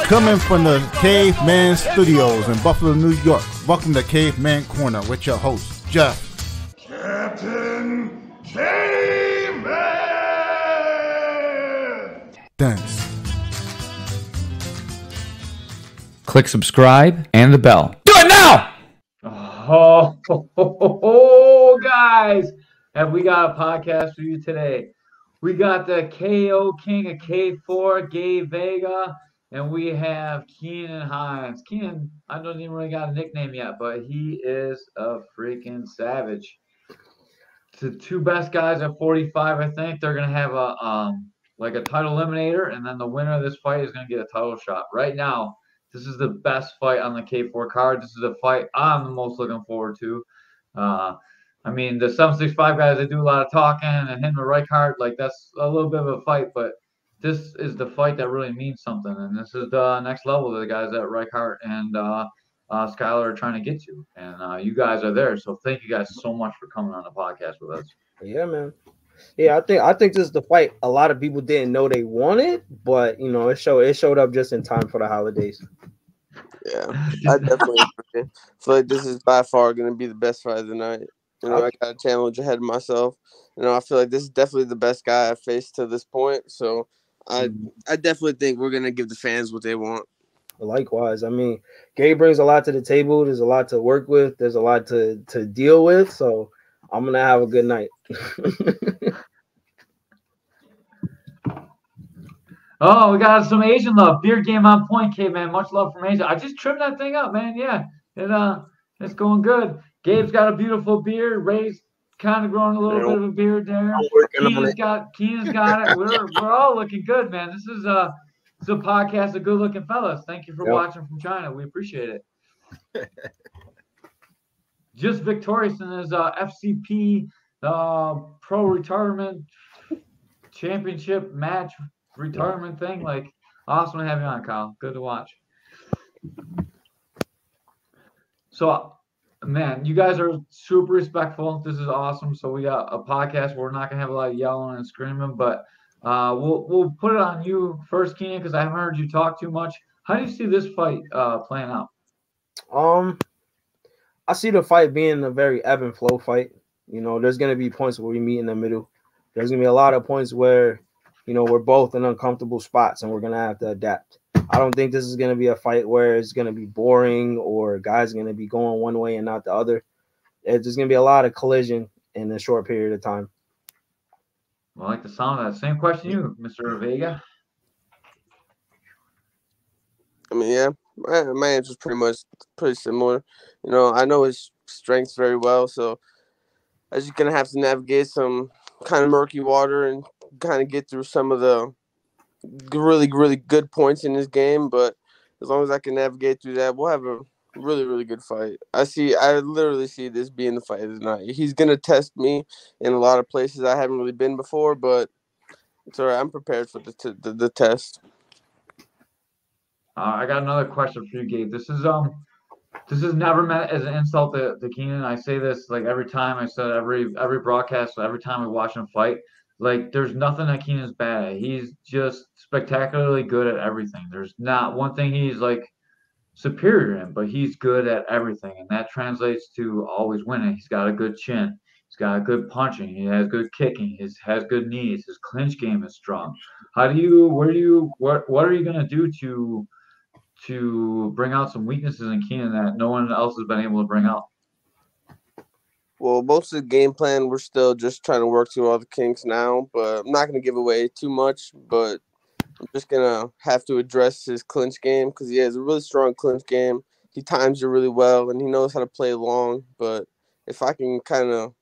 Coming from the Caveman Studios in Buffalo, New York. Welcome to Caveman Corner with your host, Jeff. Captain Caveman! Thanks. Click subscribe and the bell. Do it now! Oh, guys, have we got a podcast for you today? We got the KO King of K4, Gabe Vega, and we have Keenan and Hinds. Keenan, I don't even really got a nickname yet, but he is a freaking savage. The two best guys at 45, I think, they're gonna have a title eliminator, and then the winner of this fight is gonna get a title shot. Right now, this is the best fight on the K4 card. This is a fight I'm the most looking forward to. I mean, the 765 guys, they do a lot of talking and hitting the right card. Like, that's a little bit of a fight, but this is the fight that really means something. And this is the next level that the guys at Reichart and Skylar are trying to get to. And you guys are there. So thank you guys so much for coming on the podcast with us. Yeah, man. Yeah, I think this is the fight a lot of people didn't know they wanted, but you know, it showed up just in time for the holidays. Yeah, I definitely agree. Feel like this is by far going to be the best fight of the night. You know, I got a challenge ahead of myself. You know, I feel like this is definitely the best guy I've faced to this point. So I definitely think we're going to give the fans what they want. Likewise. I mean, Gabe brings a lot to the table. There's a lot to work with. There's a lot to deal with. So I'm going to have a good night. Oh, we got some Asian love. Beer game on point, Caveman. Much love from Asia. I just trimmed that thing up, man. Yeah, it's going good. Gabe's got a beautiful beard. Ray's kind of growing a little bit of a beard there. Keenan's got it. We're all looking good, man. This is a podcast of good-looking fellas. Thank you for watching from China. We appreciate it. Just victorious in his FCP Pro Retirement Championship match retirement thing. Like, awesome to have you on, Kyle. Good to watch. So, man, you guys are super respectful. This is awesome. So we got a podcast where we're not gonna have a lot of yelling and screaming, but we'll put it on you first, Keenan, because I haven't heard you talk too much. How do you see this fight playing out? I see the fight being a very ebb and flow fight. You know, there's gonna be points where we meet in the middle. There's gonna be a lot of points where, you know, we're both in uncomfortable spots and we're gonna have to adapt. I don't think this is going to be a fight where it's going to be boring or guys are going to be going one way and not the other. It's just going to be a lot of collision in a short period of time. I like the sound of that. Same question to you, Mr. Vega. I mean, yeah, my answer is pretty similar. You know, I know his strengths very well, so I'm just going to have to navigate some kind of murky water and kind of get through some of the really, really good points in this game, but as long as I can navigate through that, we'll have a really, really good fight. I literally see this being the fight of the night. He's gonna test me in a lot of places I haven't really been before, but it's all right. I'm prepared for the test. I got another question for you, Gabe. This is never meant as an insult to Keenan. I say this like every time. I said every broadcast, every time we watch him fight. Like, there's nothing that Keenan's bad at. He's just spectacularly good at everything. There's not one thing he's, like, superior in, but he's good at everything, and that translates to always winning. He's got a good chin. He's got good punching. He has good kicking. He has good knees. His clinch game is strong. What are you going to do to bring out some weaknesses in Keenan that no one else has been able to bring out? Well, most of the game plan, we're still just trying to work through all the kinks now, but I'm not going to give away too much, but I'm just going to have to address his clinch game because he has a really strong clinch game. He times it really well, and he knows how to play long, but if I can kind of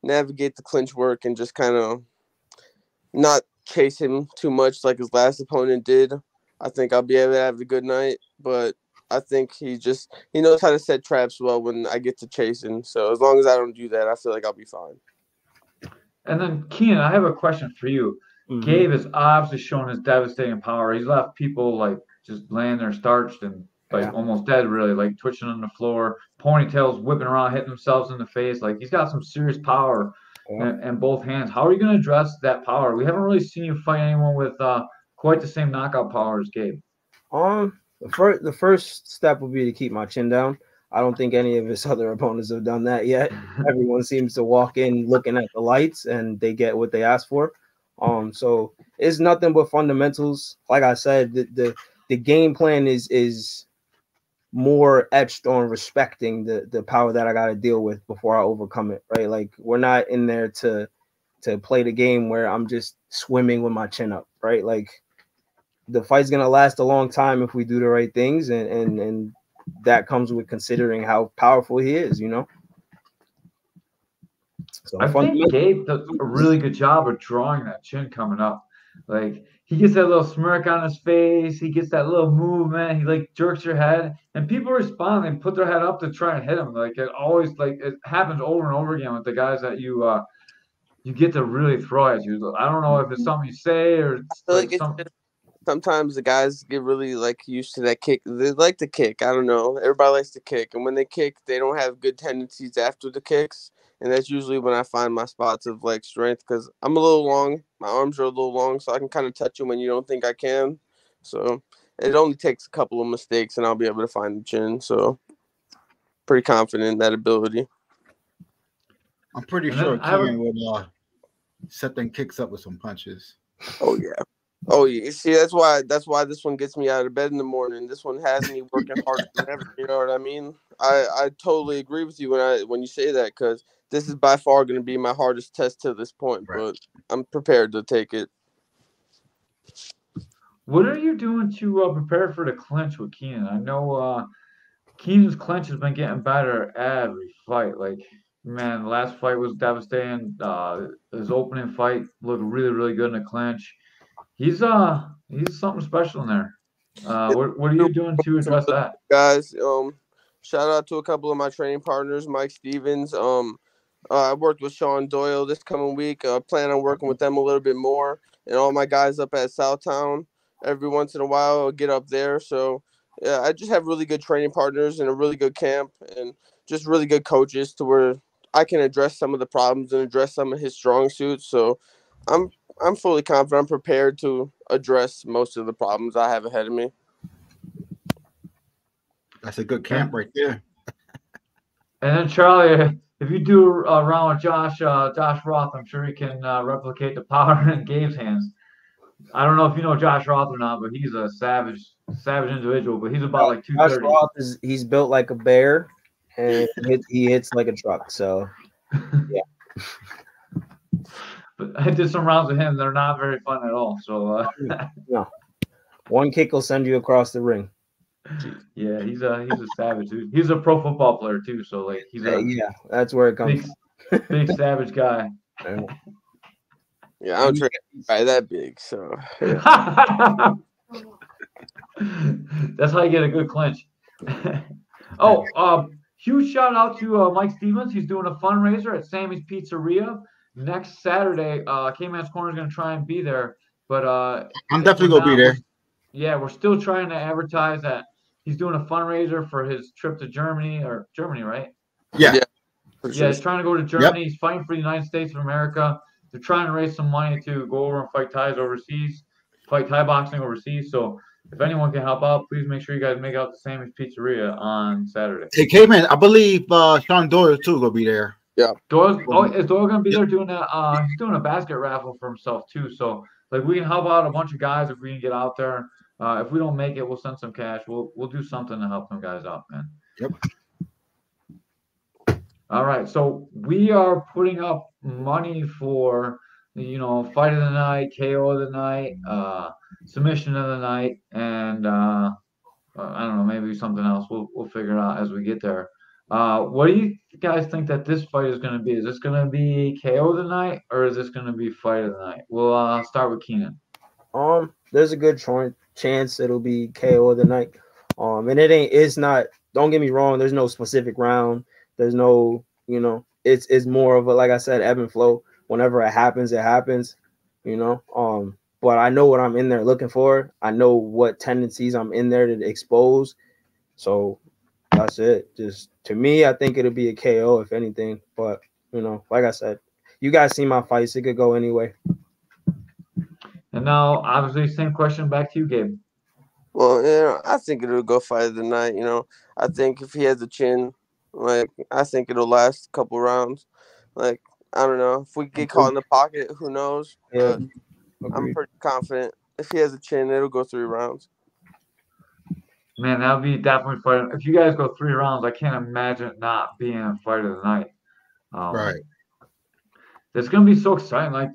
navigate the clinch work and just kind of not chase him too much like his last opponent did, I think I'll be able to have a good night, but I think he knows how to set traps well when I get to chasing. So as long as I don't do that, I feel like I'll be fine. And then, Keenan, I have a question for you. Mm-hmm. Gabe has obviously shown his devastating power. He's left people like just laying there starched and like almost dead, really, like twitching on the floor, ponytails whipping around, hitting themselves in the face. Like, he's got some serious power in both hands. How are you going to address that power? We haven't really seen you fight anyone with quite the same knockout power as Gabe. The first step would be to keep my chin down. I don't think any of his other opponents have done that yet. Everyone seems to walk in looking at the lights and they get what they ask for. So it's nothing but fundamentals. Like I said, the game plan is more etched on respecting the power that I got to deal with before I overcome it, right? Like we're not in there to play the game where I'm just swimming with my chin up, right? Like the fight's gonna last a long time if we do the right things, and that comes with considering how powerful he is, you know. So I think Gabe does a really good job of drawing that chin coming up. Like he gets that little smirk on his face, he gets that little movement, he like jerks your head, and people respond and put their head up to try and hit him. Like it always it happens over and over again with the guys that you get to really throw at you. I don't know if it's something you say or it's like something. Sometimes the guys get really like used to that kick. They like to kick. I don't know. Everybody likes to kick, and when they kick, they don't have good tendencies after the kicks, and that's usually when I find my spots of like strength because I'm a little long. My arms are a little long, so I can kind of touch them when you don't think I can. So it only takes a couple of mistakes, and I'll be able to find the chin. So pretty confident in that ability. I'm pretty sure Keenan would set them kicks up with some punches. Oh yeah. Oh yeah, see that's why this one gets me out of bed in the morning. This one has me working harder than ever. You know what I mean? I totally agree with you when you say that because this is by far going to be my hardest test to this point. Right. But I'm prepared to take it. What are you doing to prepare for the clinch with Keenan? I know Keenan's clinch has been getting better every fight. Like man, the last fight was devastating. His opening fight looked really really good in the clinch. He's something special in there. What are you doing to address that? Guys, shout out to a couple of my training partners, Mike Stevens. I worked with Sean Doyle this coming week. I plan on working with them a little bit more, and all my guys up at Southtown. Every once in a while, I'll get up there. So yeah, I just have really good training partners and a really good camp, and just really good coaches to where I can address some of the problems and address some of his strong suits. So I'm fully confident. I'm prepared to address most of the problems I have ahead of me. That's a good camp right there. And then Charlie, if you do a round with Josh Roth, I'm sure he can replicate the power in Gabe's hands. I don't know if you know Josh Roth or not, but he's a savage individual. But he's about like 230. Josh Roth he's built like a bear, and he hits like a truck. So yeah. But I did some rounds with him. They're not very fun at all. So no, one kick will send you across the ring. Yeah, he's a savage dude. He's a pro football player too. So like he's yeah, that's where it comes. Big savage guy. Yeah, I don't try by that big. So that's how you get a good clinch. Huge shout out to Mike Stevens. He's doing a fundraiser at Sammy's Pizzeria next Saturday. Caveman's Corner is going to try and be there, but I'm definitely going to be there. Yeah, we're still trying to advertise that he's doing a fundraiser for his trip to Germany, right? Yeah. Yeah, he's trying to go to Germany. Yep. He's fighting for the United States of America. They're trying to raise some money to go over and fight Thai boxing overseas. So if anyone can help out, please make sure you guys make out to Sammy's Pizzeria on Saturday. Hey, Caveman, I believe Sean Doyle too will be there. Yeah. Is Doyle going to be there doing that? He's doing a basket raffle for himself too. So like we can help out a bunch of guys if we can get out there. If we don't make it, we'll send some cash. We'll do something to help them guys out, man. Yep. All right, so we are putting up money for fight of the night, KO of the night, submission of the night, and I don't know, maybe something else. We'll figure it out as we get there. What do you guys think that this fight is going to be? Is this going to be KO of the night, or is this going to be fight of the night? We'll start with Keenan. There's a good chance it'll be KO of the night. And it's not. Don't get me wrong. There's no specific round. There's no, it's more of a, like I said, ebb and flow. Whenever it happens, But I know what I'm in there looking for. I know what tendencies I'm in there to expose. So that's it. Just to me, I think it'll be a KO if anything. But like I said, you guys see my fights. It could go anyway. And now, obviously, same question back to you, Gabe. Well, I think it'll go fight of the night. I think if he has a chin, like I think it'll last a couple rounds. Like I don't know if we get caught in the pocket, who knows? Yeah, But I'm pretty confident if he has a chin, it'll go 3 rounds. Man, that would be definitely fight. If you guys go 3 rounds, I can't imagine it not being a fight of the night. Right. It's gonna be so exciting. Like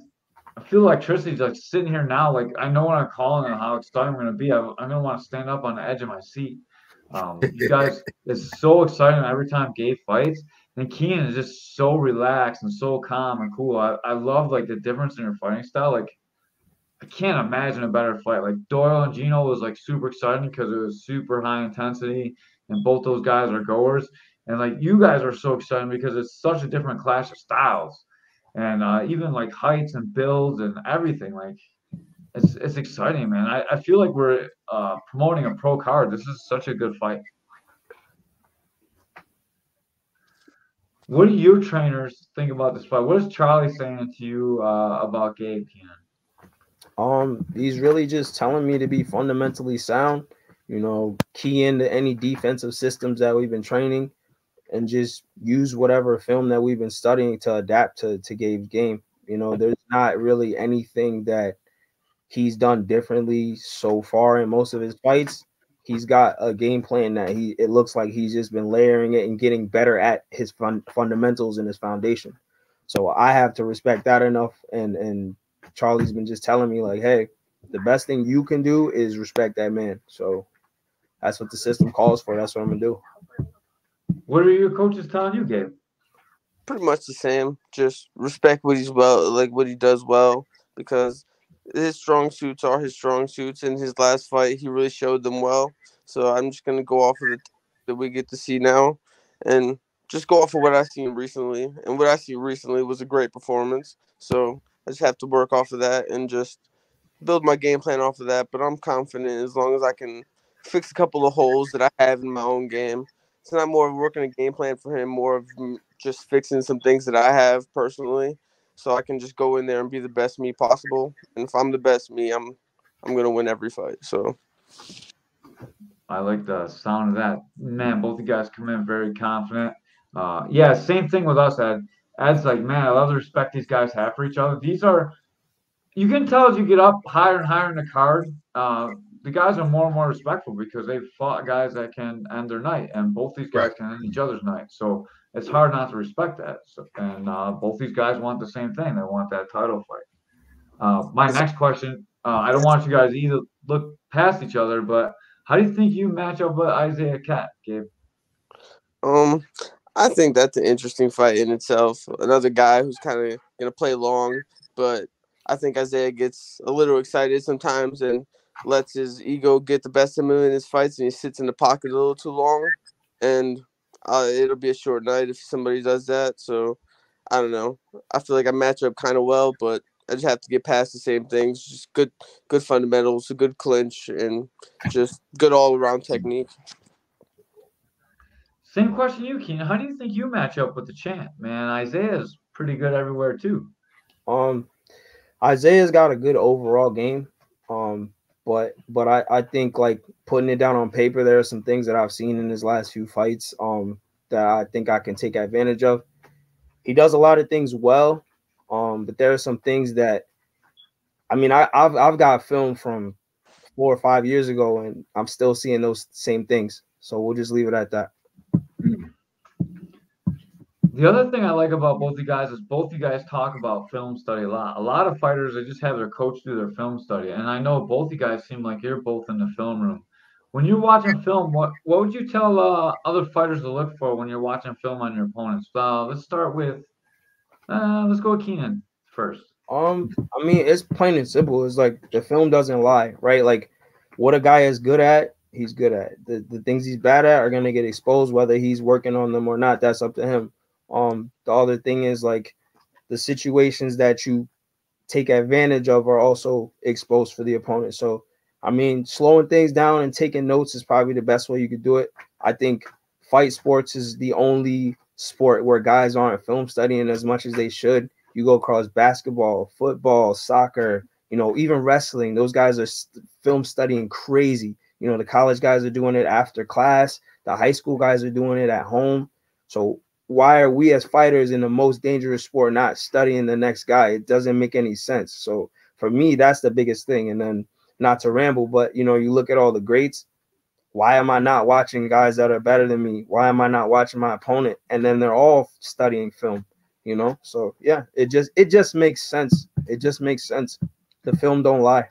I feel electricity's like sitting here now. Like I know when I'm calling and how excited I'm gonna be. I'm gonna want to stand up on the edge of my seat. You guys, it's so exciting every time Gabe fights. And Keenan is just so relaxed and so calm and cool. I love like the difference in your fighting style. Like I can't imagine a better fight. Like Doyle and Gino was like super exciting because it was super high intensity, and both those guys are goers. And like you guys are so exciting because it's such a different clash of styles, and even like heights and builds and everything. Like it's exciting, man. I feel like we're promoting a pro card. This is such a good fight. What do your trainers think about this fight? What is Charlie saying to you about Gabe, Keenan? He's really just telling me to be fundamentally sound, key into any defensive systems that we've been training and just use whatever film that we've been studying to adapt to Gabe's game. There's not really anything that he's done differently so far in most of his fights. He's got a game plan that it looks like he's just been layering it and getting better at his fundamentals and his foundation. So I have to respect that enough. And Charlie's been just telling me like, hey, the best thing you can do is respect that man. So that's what the system calls for. That's what I'm gonna do. What are your coaches telling you, Gabe? Pretty much the same. Just respect what what he does well, because his strong suits are his strong suits. In his last fight, he really showed them well. So I'm just gonna go off of the that we get to see now, and just go off of what I've seen recently. And what I see recently was a great performance. So I just have to work off of that and just build my game plan off of that. But I'm confident as long as I can fix a couple of holes that I have in my own game. It's not more of working a game plan for him, more of just fixing some things that I have personally, so I can just go in there and be the best me possible. And if I'm the best me, I'm gonna win every fight. So I like the sound of that. Man, both you guys come in very confident. Yeah, same thing with us, Ed. Ed's like, man, I love the respect these guys have for each other. You can tell as you get up higher and higher in the card, the guys are more and more respectful because they've fought guys that can end their night, and both these guys can end each other's night. So it's hard not to respect that. So, and both these guys want the same thing. They want that title fight. My next question, I don't want you guys to either look past each other, but how do you think you match up with Isaiah Cat, Gabe? I think that's an interesting fight in itself. Another guy who's kind of gonna play long, but I think Isaiah gets a little excited sometimes and lets his ego get the best of him in his fights, and he sits in the pocket a little too long. And it'll be a short night if somebody does that. So I don't know. I feel like I match up kind of well, but I just have to get past the same things. Just good fundamentals, a good clinch, and just good all around technique. Same question to you, Keenan. How do you think you match up with the champ, man? Isaiah's pretty good everywhere too. Isaiah's got a good overall game. But I think like putting it down on paper, there are some things that I've seen in his last few fights that I think I can take advantage of. He does a lot of things well, but there are some things that I've got film from 4 or 5 years ago, and I'm still seeing those same things. So we'll just leave it at that. The other thing I like about both you guys is both you guys talk about film study a lot. A lot of fighters, they just have their coach do their film study. And I know both you guys seem like you're both in the film room. When you're watching film, what would you tell other fighters to look for when you're watching film on your opponents? Let's start with, let's go with Keenan first. It's plain and simple. It's like the film doesn't lie, right? Like what a guy is good at, he's good at. The things he's bad at are going to get exposed, whether he's working on them or not. That's up to him. The other thing is like the situations that you take advantage of are also exposed for the opponent. So, slowing things down and taking notes is probably the best way you could do it. I think fight sports is the only sport where guys aren't film studying as much as they should. You go across basketball, football, soccer, even wrestling. Those guys are film studying crazy. You know, the college guys are doing it after class. The high school guys are doing it at home. So why are we as fighters in the most dangerous sport not studying the next guy? It doesn't make any sense. So for me, that's the biggest thing. And then not to ramble, but, you know, you look at all the greats. Why am I not watching guys that are better than me? Why am I not watching my opponent? And then they're all studying film, you know? So yeah, it just makes sense. It just makes sense. The film don't lie.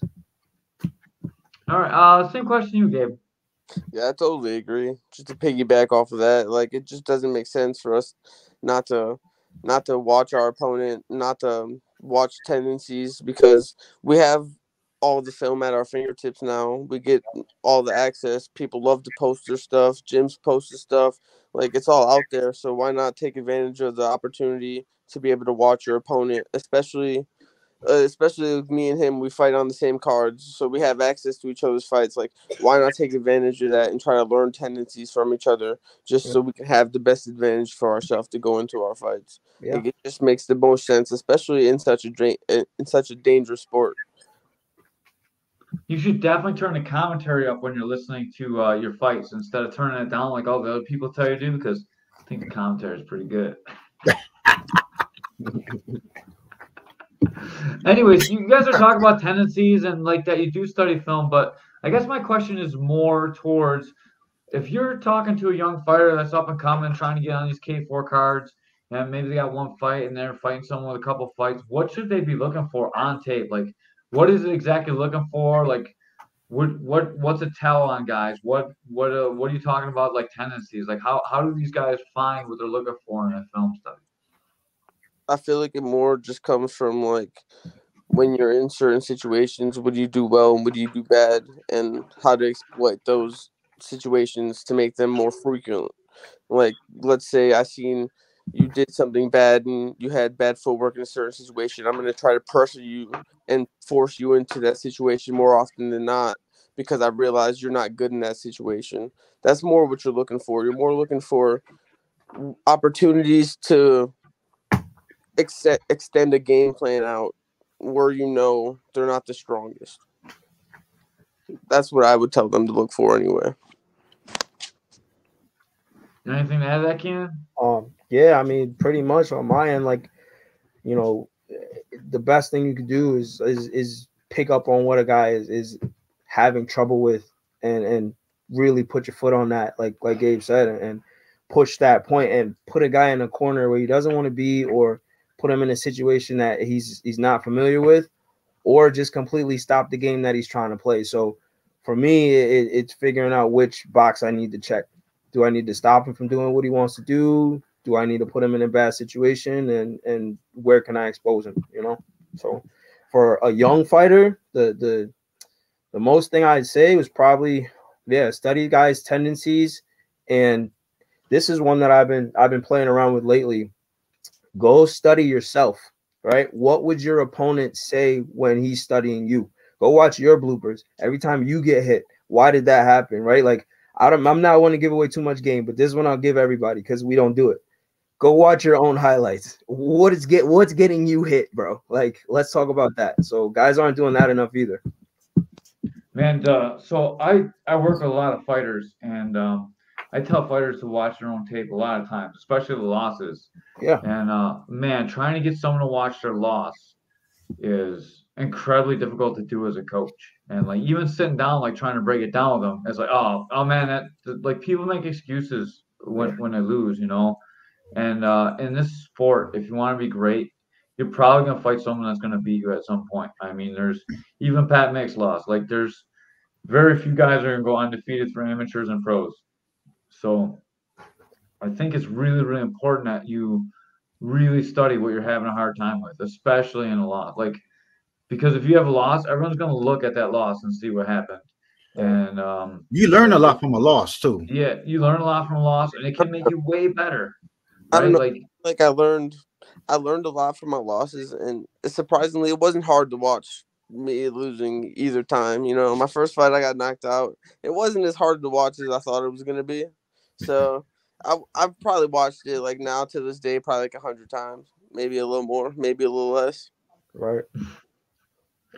All right. Same question you, Gabe. Yeah, I totally agree. Just to piggyback off of that, like it just doesn't make sense for us not to watch our opponent, not to watch tendencies, because we have all the film at our fingertips now. We get all the access. People love to post their stuff. Gyms post their stuff. Like it's all out there. So why not take advantage of the opportunity to be able to watch your opponent, especially with me and him, we fight on the same cards, so we have access to each other's fights. Like, why not take advantage of that and try to learn tendencies from each other, just so we can have the best advantage for ourselves to go into our fights? Yeah. Like, it just makes the most sense, especially in such a dangerous sport. You should definitely turn the commentary up when you're listening to your fights instead of turning it down like all the other people tell you to do, because I think the commentary is pretty good. Anyways, you guys are talking about tendencies and like that you do study film, but I guess my question is more towards if you're talking to a young fighter that's up and coming, trying to get on these K4 cards, and maybe they got one fight and they're fighting someone with a couple fights, what should they be looking for on tape? Like, what is it exactly looking for? Like, what's a tell on guys? What are you talking about? Like tendencies? Like how do these guys find what they're looking for in a film study? I feel like it more just comes from, like, when you're in certain situations, what do you do well and what do you do bad, and how to exploit those situations to make them more frequent. Like, let's say I seen you did something bad and you had bad footwork in a certain situation. I'm going to try to pressure you and force you into that situation more often than not, because I realize you're not good in that situation. That's more what you're looking for. You're more looking for opportunities to extend a game plan out where you know they're not the strongest. That's what I would tell them to look for anyway. Anything to add to that, Keenan? Yeah, I mean, pretty much on my end, like, you know, the best thing you could do is pick up on what a guy is having trouble with, and really put your foot on that, like Gabe said, and push that point and put a guy in a corner where he doesn't want to be, or put him in a situation that he's not familiar with, or just completely stop the game that he's trying to play. So for me, it's figuring out which box I need to check. Do I need to stop him from doing what he wants to do? Do I need to put him in a bad situation? And where can I expose him? You know? So for a young fighter, the most thing I'd say was probably, study guys' tendencies. And this is one that I've been playing around with lately. Go study yourself, right? What would your opponent say when he's studying you? Go watch your bloopers. Every time you get hit, why did that happen, right? Like, I'm not want to give away too much game, but this one I'll give everybody because we don't do it. Go watch your own highlights. What's getting you hit, bro? Like, let's talk about that. So guys aren't doing that enough either. Man, so I work with a lot of fighters, and I tell fighters to watch their own tape a lot of times, especially the losses. Yeah. And man, trying to get someone to watch their loss is incredibly difficult to do as a coach. And like even sitting down, like trying to break it down with them, it's like, oh man, that like people make excuses when they lose, you know. And in this sport, if you want to be great, you're probably gonna fight someone that's gonna beat you at some point. I mean, there's even Pat Mick's lost. Like there's very few guys that are gonna go undefeated for amateurs and pros. So I think it's really, really important that you really study what you're having a hard time with, especially in a loss. Like, because if you have a loss, everyone's going to look at that loss and see what happened. And you learn a lot from a loss too. Yeah, you learn a lot from a loss, and it can make you way better. Right? I don't know. Like I learned a lot from my losses, and surprisingly, it wasn't hard to watch me losing either time. You know, my first fight I got knocked out. It wasn't as hard to watch as I thought it was going to be. So I've probably watched it like now to this day probably like 100 times, maybe a little more, maybe a little less. Right.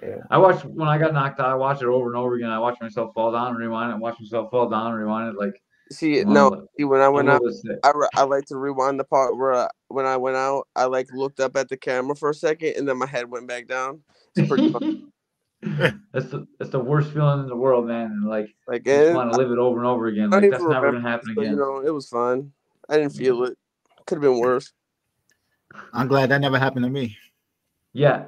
Yeah. I watched when I got knocked out. I watched it over and over again. I watched myself fall down and rewind it. Watch myself fall down and rewind it. Like, See, I'm no, a, see, when I I'm went a out, little sick. I like to rewind the part where when I went out, I like looked up at the camera for a second, and then my head went back down. It's pretty fun. That's the worst feeling in the world, man. And like, Like, you just and want to live it over and over again. I don't Like, even that's never remember gonna happen this, but again. it was fun. I didn't feel it. Could have been worse. I'm glad that never happened to me. Yeah.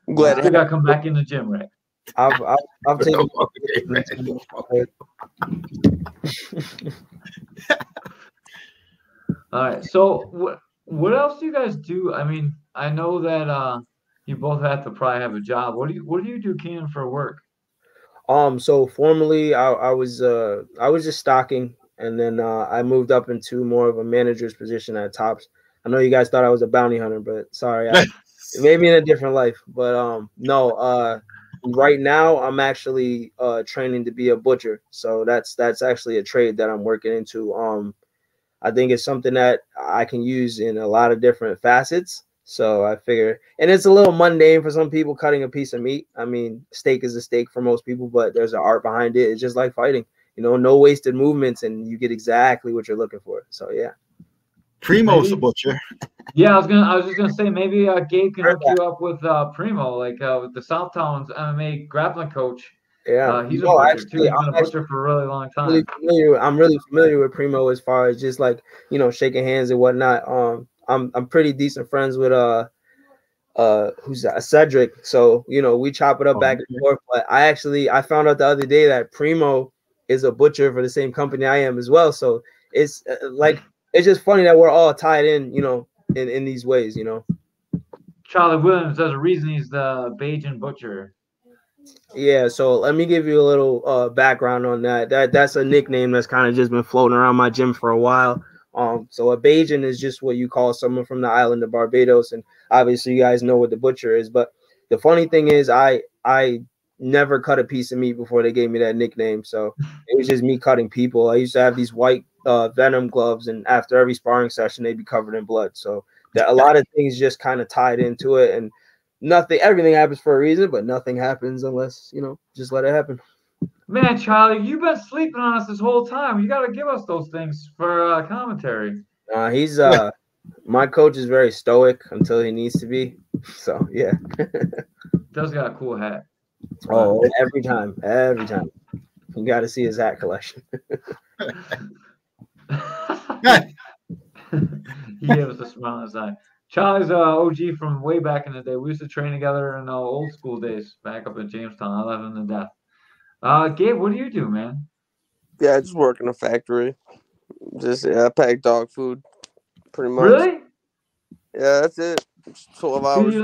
I'm glad I it still got happened. to come back in the gym, right? I've taken. All right. So what else do you guys do? I mean, I know that you both have to probably have a job. What do you do, Keenan, for work? So formerly I was just stocking, and then I moved up into more of a manager's position at Tops. I know you guys thought I was a bounty hunter, but sorry, maybe in a different life. But no, right now I'm actually training to be a butcher. So that's actually a trade that I'm working into. I think it's something that I can use in a lot of different facets. So I figure, and it's a little mundane for some people cutting a piece of meat. I mean, steak is a steak for most people, but there's an art behind it. It's just like fighting, no wasted movements, and you get exactly what you're looking for. So yeah. Primo's a butcher. Yeah, I was just gonna say maybe Gabe can hook you up with Primo, like with the Southtowns MMA grappling coach. Yeah, he's a butcher too. He's been a I'm butcher for a really long time. I'm really familiar with Primo as far as just like shaking hands and whatnot. I'm pretty decent friends with who's that? Cedric. So we chop it up back and forth. But I found out the other day that Primo is a butcher for the same company I am as well. So it's it's just funny that we're all tied in, in these ways, Charlie Williams, there's a reason he's the Bajan butcher. Yeah, so let me give you a little background on that. That's a nickname that's kind of just been floating around my gym for a while. So a Bajan is just what you call someone from the island of Barbados, and obviously you guys know what the butcher is. But the funny thing is, I never cut a piece of meat before they gave me that nickname. So it was just me cutting people. I used to have these white Venom gloves, and after every sparring session, they'd be covered in blood. So that a lot of things just kind of tied into it, and everything happens for a reason, but nothing happens unless just let it happen. Man, Charlie, you've been sleeping on us this whole time. You got to give us those things for commentary. He's my coach is very stoic until he needs to be. So yeah. Does got a cool hat. Oh, every time. You got to see his hat collection. He gave us a smile on his eye. Charlie's OG from way back in the day. We used to train together in old school days back up in Jamestown. I love him to death. Gabe, what do you do, man? Yeah, I just work in a factory. I pack dog food, pretty much. Really? Yeah, that's it. It's 12 hours.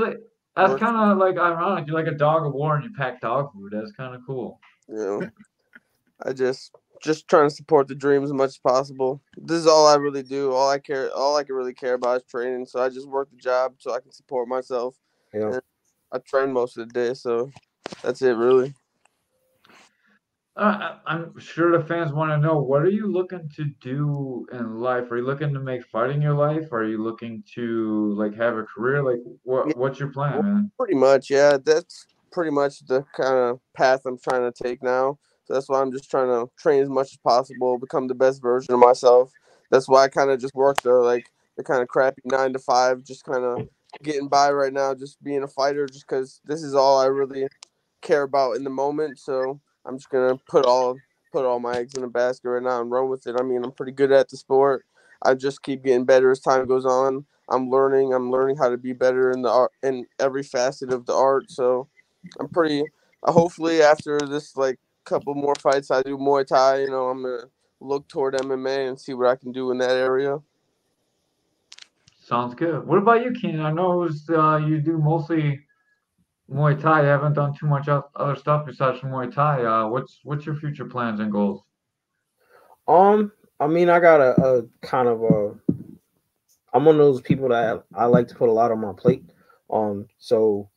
That's kind of like ironic. You're like a dog of war and you pack dog food. That's kind of cool. I just trying to support the dream as much as possible. This is all I really do. All I can really care about is training. So I just work the job so I can support myself. Yeah. And I train most of the day, so that's it really. I'm sure the fans want to know, what are you looking to do in life? Are you looking to make fighting your life? Are you looking to have a career? Like what's your plan, man? Pretty much, yeah. That's pretty much the kind of path I'm trying to take now. So that's why I'm just trying to train as much as possible, become the best version of myself. That's why I kind of just work the kind of crappy 9 to 5, just kind of getting by right now, just being a fighter, just because this is all I really care about in the moment. So I'm just gonna put all my eggs in a basket right now and run with it. I mean, I'm pretty good at the sport. I just keep getting better as time goes on. I'm learning how to be better in the art, in every facet of the art. So I'm pretty. Hopefully, after this couple more fights, I do Muay Thai. I'm gonna look toward MMA and see what I can do in that area. Sounds good. What about you, Keenan? I know you do mostly Muay Thai. You haven't done too much other stuff besides Muay Thai. What's your future plans and goals? I mean, I got a kind of I'm one of those people that I like to put a lot on my plate. So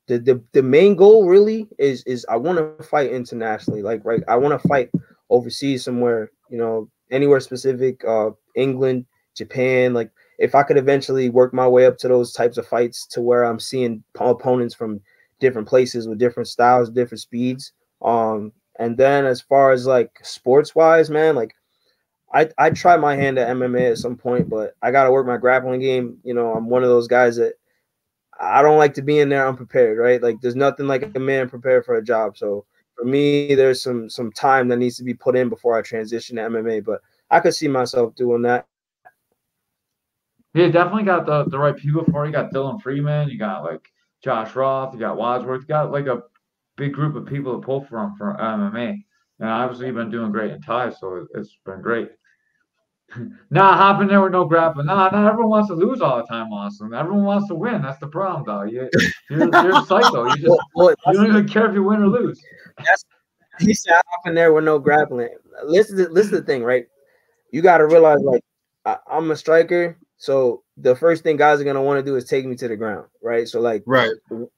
the main goal really is I want to fight internationally. I want to fight overseas somewhere, anywhere specific, England, Japan. Like if I could eventually work my way up to those types of fights to where I'm seeing opponents from different places with different styles, different speeds. And then as far as like sports wise, man, like I tried my hand at MMA at some point, but I got to work my grappling game. You know, I'm one of those guys that I don't like to be in there unprepared, right? Like there's nothing like a man prepared for a job. So for me, there's some time that needs to be put in before I transition to MMA, but I could see myself doing that. Yeah, definitely got the right people for it. You got Dylan Freeman, you got like Josh Roth, you got Wadsworth, you got like a big group of people to pull from for MMA. And obviously you've been doing great in Thai, so it's been great. Nah, hopping there with no grappling. Nah, not everyone wants to lose all the time, Austin. Everyone wants to win. That's the problem, dog. You're psycho. You don't even care if you win or lose. He said hopping there with no grappling. Listen to the thing, right? You got to realize, like, I'm a striker, so the first thing guys are gonna want to do is take me to the ground, right? So, like, right,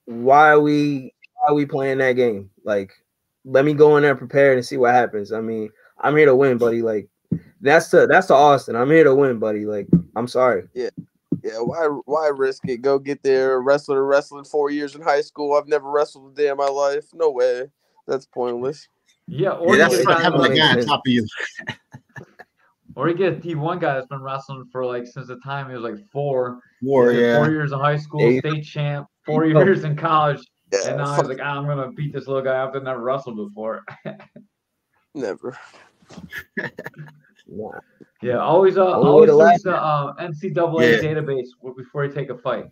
why are we playing that game? Like, let me go in there prepared and see what happens. I mean, I'm here to win, buddy. Like, that's to Austin. I'm here to win, buddy. Like, I'm sorry. Yeah. Why risk it? Go get there. Wrestling 4 years in high school. I've never wrestled a day in my life. No way. That's pointless. Yeah, or that's like having a guy on top of you. Or you get a D1 guy that's been wrestling for like since the time he was like 4. 4 years in high school, state champ, 4 years in college, and now he's like, I'm gonna beat this little guy up that never wrestled before. Never. Yeah, always use the NCAA database before you take a fight.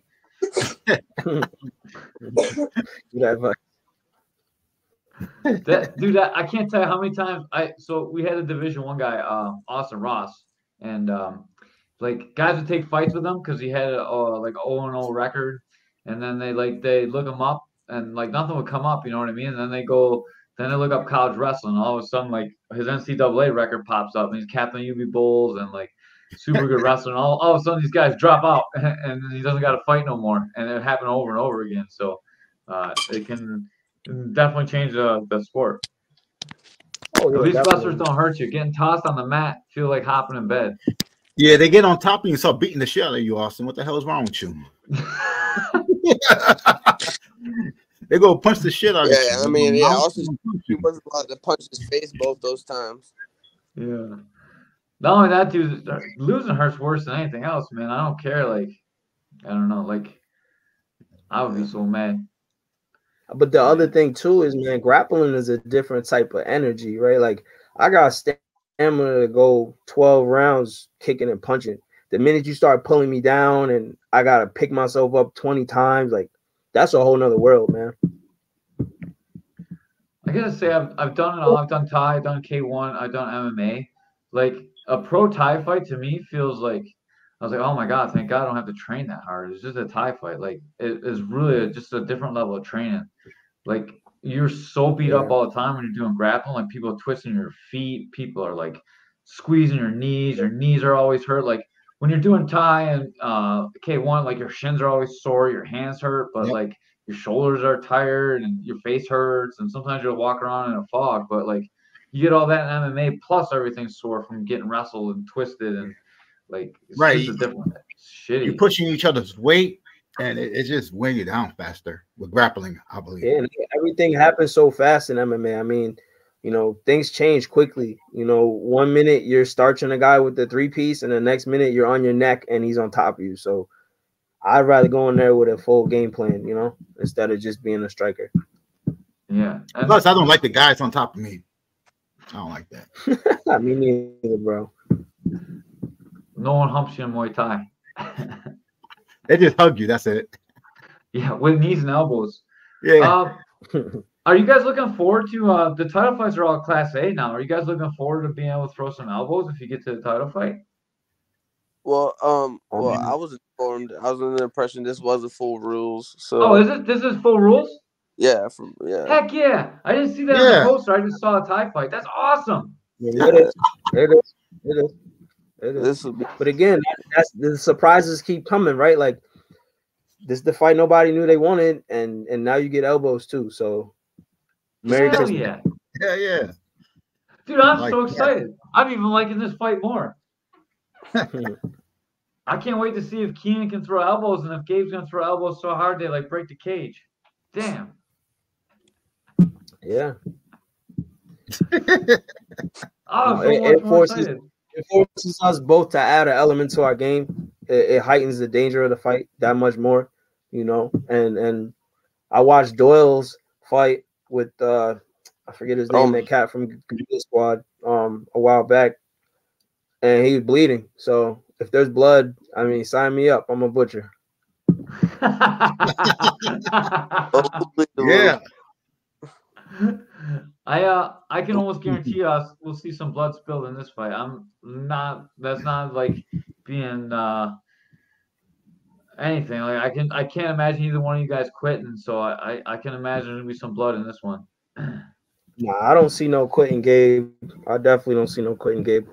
Dude, I can't tell you how many times so we had a Division 1 guy, Austin Ross, and like guys would take fights with him because he had like 0-0 record, and then they look him up and like nothing would come up, you know what I mean? And then they look up college wrestling, and all of a sudden like his NCAA record pops up, and he's captain of UB Bulls and like super good wrestler, and all of a sudden these guys drop out and he doesn't got to fight no more, and it happened over and over again. So it can definitely change the sport. At least wrestlers don't hurt you. Getting tossed on the mat feel like hopping in bed. Yeah, they get on top of you and start beating the shit out of you, Austin. What the hell is wrong with you? They go punch the shit out of you. Yeah, I mean, Austin, he wasn't allowed to punch his face both those times. Yeah. Not only that, dude, losing hurts worse than anything else, man. I don't care. Like, I don't know. Like, I would be so mad. But the other thing too is, man, grappling is a different type of energy, right? Like, I got stamina to go 12 rounds kicking and punching. The minute you start pulling me down and I gotta pick myself up 20 times, like, that's a whole nother world, man. I gotta say, I've done it all. I've done Thai, I've done K1, I've done MMA. Like, a pro Thai fight to me feels like, I was like, oh my God, thank God I don't have to train that hard. It's just a Thai fight. Like, it is really just a different level of training. Like, you're so beat up all the time when you're doing grappling. Like, people are twisting your feet. People are, like, squeezing your knees. Your knees are always hurt. Like, when you're doing Thai and K1, like, your shins are always sore. Your hands hurt. But, like, your shoulders are tired and your face hurts. And sometimes you'll walk around in a fog. But, like, you get all that in MMA, plus everything's sore from getting wrestled and twisted. And, like, it's just a different shitty. You're pushing each other's weight. And it just weighs you down faster with grappling, I believe. Yeah, everything happens so fast in MMA. I mean, you know, things change quickly. You know, 1 minute you're starching a guy with the 3-piece, and the next minute you're on your neck and he's on top of you. So I'd rather go in there with a full game plan, you know, instead of just being a striker. Yeah. Plus, I don't like the guys on top of me. I don't like that. Me neither, bro. No one humps you in Muay Thai. They just hug you. That's it. Yeah, with knees and elbows. Yeah. Are you guys looking forward to the title fights are all Class A now? Are you guys looking forward to being able to throw some elbows if you get to the title fight? Well, I was informed. I was under the impression this wasn't full rules. So. Oh, is it? This is full rules? Yeah. Heck yeah! I didn't see that on the poster. I just saw a Thai fight. That's awesome. Yeah, it is. But again, that's the surprises keep coming, right? Like, this is the fight nobody knew they wanted, and now you get elbows too. So, Merry Christmas. Yeah. Dude, I'm so excited. I'm even liking this fight more. I can't wait to see if Keenan can throw elbows and if Gabe's gonna throw elbows so hard they like break the cage. Damn. Yeah. Oh, It forces us both to add an element to our game. It heightens the danger of the fight that much more, you know. And I watched Doyle's fight with I forget his name, that cat from Gorilla Squad, a while back, and he was bleeding. So if there's blood, I mean, sign me up. I'm a butcher. Yeah. I can almost guarantee us we'll see some blood spilled in this fight. That's not like being anything. Like I can't imagine either one of you guys quitting, so I can imagine there'll be some blood in this one. Nah, I don't see no quitting Gabe. I definitely don't see no quitting Gabe.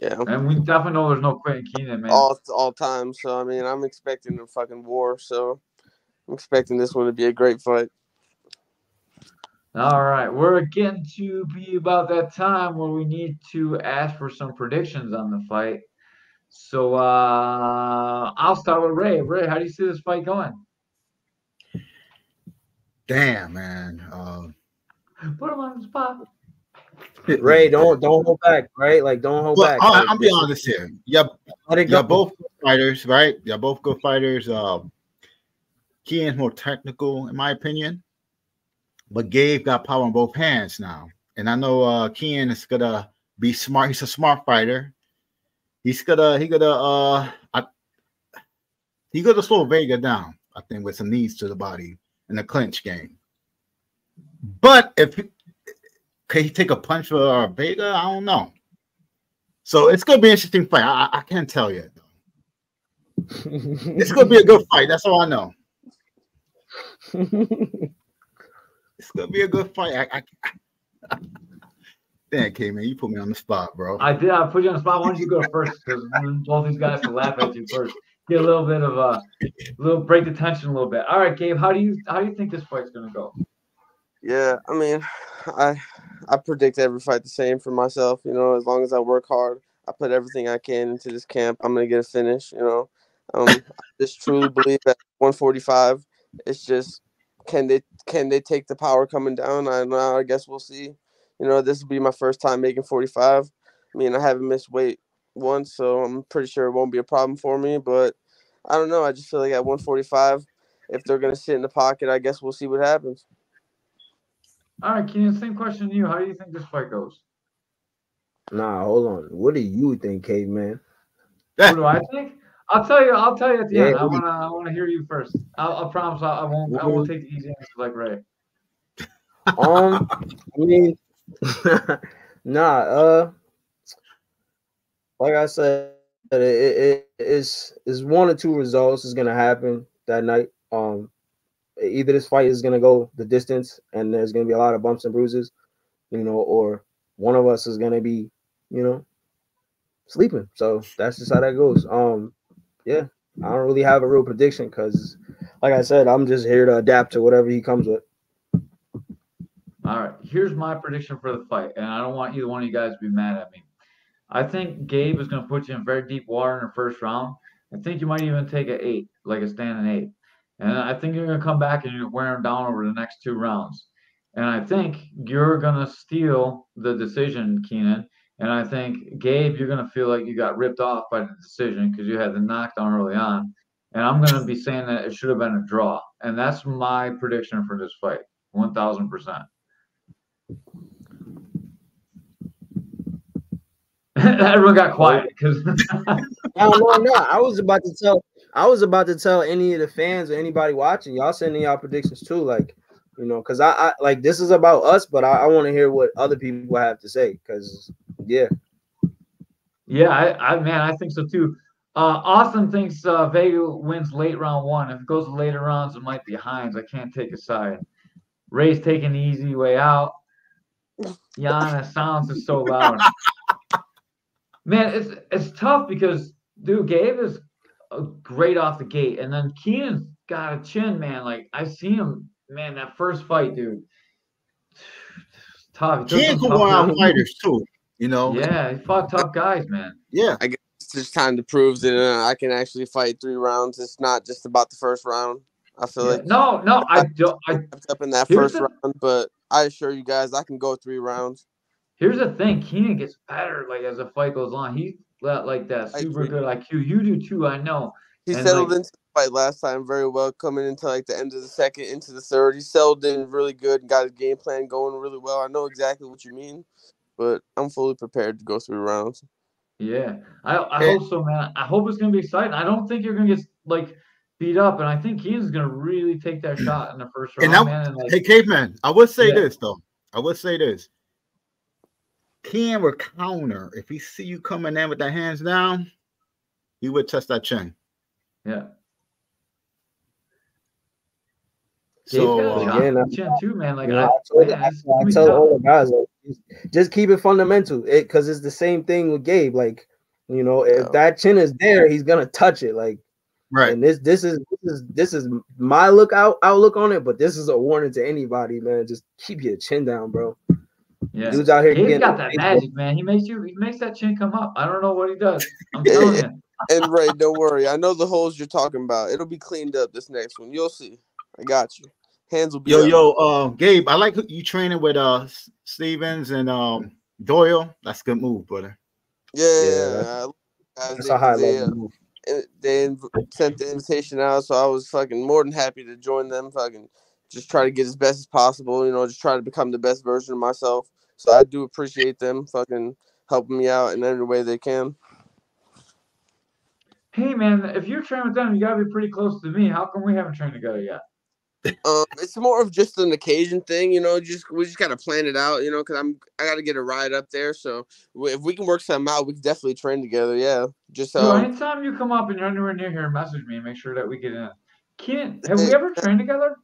Yeah. And we definitely know there's no quitting Keenan, man. All time. So I mean, I'm expecting a fucking war. So I'm expecting this one to be a great fight. All right, we're getting to be about that time where we need to ask for some predictions on the fight. So I'll start with Ray. Ray, how do you see this fight going? Damn, man. Put him on the spot. Ray, don't hold back, right? Like, don't hold back. Like, I'll be honest here. Y'all both good fighters, right? Y'all both good fighters. Keenan's more technical, in my opinion. But Gabe got power in both hands now. And I know Keenan is gonna be smart. He's a smart fighter. He gonna slow Vega down, I think, with some knees to the body in the clinch game. But can he take a punch for Vega? I don't know. So it's gonna be an interesting fight. I can't tell yet though. It's gonna be a good fight. That's all I know. It's gonna be a good fight. Damn, Caveman, you put me on the spot, bro. I did. I put you on the spot. Why don't you go first? Because both these guys can laugh at you first. Get a little bit of break the tension a little bit. All right, Gabe, how do you think this fight's gonna go? Yeah, I mean, I predict every fight the same for myself. You know, as long as I work hard, I put everything I can into this camp, I'm gonna get a finish. You know, I just truly believe that 145. It's just can they take the power coming down? I guess we'll see. You know, this will be my first time making 45. I mean, I haven't missed weight once, so I'm pretty sure it won't be a problem for me. But I don't know. I just feel like at 145, if they're gonna sit in the pocket, I guess we'll see what happens. All right, Keenan, same question to you. How do you think this fight goes? Nah, hold on. What do you think, Caveman? What do I think? I'll tell you at the end. I wanna hear you first. I'll promise I won't take the easy answer like Ray. I mean, like I said, it is one or two results is gonna happen that night. Either this fight is gonna go the distance and there's gonna be a lot of bumps and bruises, you know, or one of us is gonna be, you know, sleeping. So that's just how that goes. Yeah, I don't really have a real prediction because, like I said, I'm just here to adapt to whatever he comes with. All right, here's my prediction for the fight, and I don't want either one of you guys to be mad at me. I think Gabe is going to put you in very deep water in the first round. I think you might even take an 8, like a standing 8. And I think you're going to come back and you're going to wear him down over the next 2 rounds. And I think you're going to steal the decision, Keenan. And I think, Gabe, you're going to feel like you got ripped off by the decision because you had the knockdown early on. And I'm going to be saying that it should have been a draw. And that's my prediction for this fight, 1,000%. Everyone got quiet because no. I was about to tell any of the fans or anybody watching, y'all sending y'all predictions too, like, you know, because I like this is about us, but I want to hear what other people have to say because I think so too. Austin thinks Vega wins late round 1. If it goes to later rounds, it might be Hinds. I can't take a side. Ray's taking the easy way out. Yana, silence is so loud. Man, it's tough because, dude, Gabe is great off the gate. And then Keenan's got a chin, man. Like, I see him, man, that first fight, dude. Tough. Keenan can go out fighters, too, you know? Yeah, he fought tough guys, man. Yeah. I guess it's just time to prove that I can actually fight 3 rounds. It's not just about the first round. I feel like no, I don't. kept up in that Here's first round, but I assure you guys, I can go 3 rounds. Here's the thing: Keenan gets better like as the fight goes on. He's like that I super agree. good IQ. You do too, I know. He And settled like, into the fight last time very well, coming into like the end of the second, into the third. He settled in really good and got his game plan going really well. I know exactly what you mean, but I'm fully prepared to go 3 rounds. yeah, I hope so, man. I hope it's gonna be exciting. I don't think you're gonna get like beat up, and I think Keenan's gonna really take that shot in the first round, man. And like, hey, Caveman, I would say Yeah. this though. I would say this. Ken will counter if he see you coming in with the hands down. He would touch that chin. yeah. So Gabe's got a again, shot in the chin too, man. Like, You know, I it's gonna be tell tough. all the guys, like, just keep it fundamental. Because it's the same thing with Gabe. Like, you know, if that chin is there, he's gonna touch it. Like, right. and this is my outlook on it. But this is a warning to anybody, man. Just keep your chin down, bro. Yeah, Dude's out here Gabe's getting got that magic, man. He makes that chin come up. I don't know what he does. I'm telling you. And Ray, don't worry. I know the holes you're talking about. It'll be cleaned up this next one. You'll see. I got you. Hands will be up. Gabe, I like you training with Stevens and Doyle. That's a good move, brother. Yeah. That's a high level move. They sent the invitation out, so I was fucking more than happy to join them. Fucking just try to get as best as possible, you know, just try to become the best version of myself. So I do appreciate them fucking helping me out in every way they can. Hey, man, if you're training with them, you gotta be pretty close to me. How come we haven't trained together yet? It's more of just an occasion thing, you know. We just gotta plan it out, you know, because I gotta get a ride up there. So if we can work something out, we can definitely train together. Yeah, just Dude, anytime you come up and you're anywhere near here, message me and make sure that we get in. Keenan, have we ever trained together?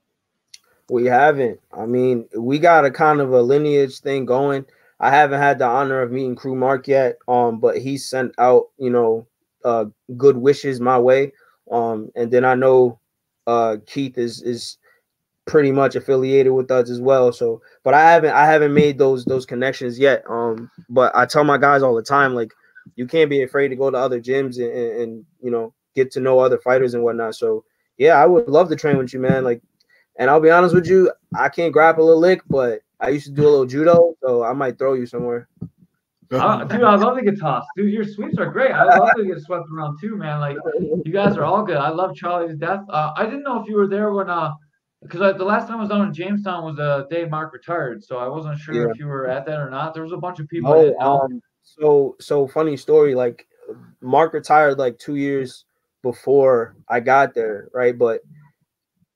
We haven't. I mean, we got a kind of a lineage thing going. I haven't had the honor of meeting Crew Mark yet. But he sent out, you know, good wishes my way. And then I know Keith is pretty much affiliated with us as well. So, but I haven't made those connections yet. But I tell my guys all the time, like, you can't be afraid to go to other gyms and you know, get to know other fighters and whatnot. So yeah, I would love to train with you, man. Like, and I'll be honest with you, I can't grapple a lick, but I used to do a little judo, so I might throw you somewhere. Dude, I love to get tossed. Dude, your sweeps are great. I love to get swept around too, man. Like, you guys are all good. I love Charlie to death. I didn't know if you were there when because the last time I was down in Jamestown was the day Mark retired, so I wasn't sure if you were at that or not. There was a bunch of people I didn't know. So funny story. Like, Mark retired like 2 years before I got there, right? But